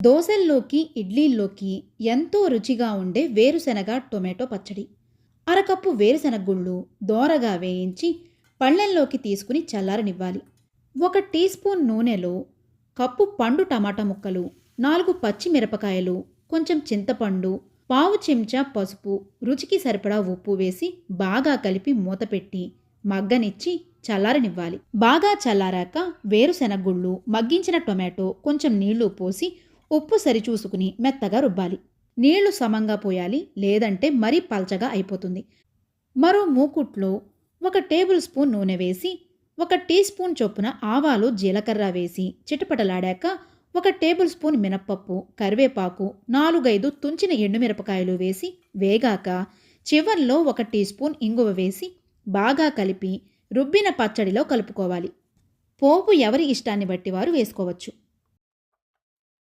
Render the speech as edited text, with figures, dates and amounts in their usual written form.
దోసల్లోకి, ఇడ్లీల్లోకి ఎంతో రుచిగా ఉండే వేరుశెనగ టొమాటో పచ్చడి. అరకప్పు వేరుశెనగ గుళ్ళు దోరగా వేయించి పళ్ళెంలోకి తీసుకుని చల్లారనివ్వాలి. 1 టీ స్పూన్ నూనెలో కప్పు పండు టమాటా ముక్కలు, 4 పచ్చిమిరపకాయలు, కొంచెం చింతపండు, పావు చెంచా పసుపు, రుచికి సరిపడా ఉప్పు వేసి బాగా కలిపి మూతపెట్టి మగ్గనిచ్చి చల్లారనివ్వాలి. బాగా చల్లారాక వేరుశెనగ గుళ్ళు, మగ్గించిన టొమాటో, కొంచెం నీళ్లు పోసి ఉప్పు సరిచూసుకుని మెత్తగా రుబ్బాలి. నీళ్లు సమంగా పోయాలి, లేదంటే మరీ పల్చగా అయిపోతుంది. మరో మూకుట్లో 1 టేబుల్ స్పూన్ నూనె వేసి 1 టీ స్పూన్ చొప్పున ఆవాలు, జీలకర్ర వేసి చిటపటలాడాక 1 టేబుల్ స్పూన్ మినప్పప్పు, కరివేపాకు, 4-5 తుంచిన ఎండుమిరపకాయలు వేసి వేగాక చివర్లో 1 టీ స్పూన్ ఇంగువ వేసి బాగా కలిపి రుబ్బిన పచ్చడిలో కలుపుకోవాలి. పోపు ఎవరి ఇష్టాన్ని బట్టి వారు వేసుకోవచ్చు.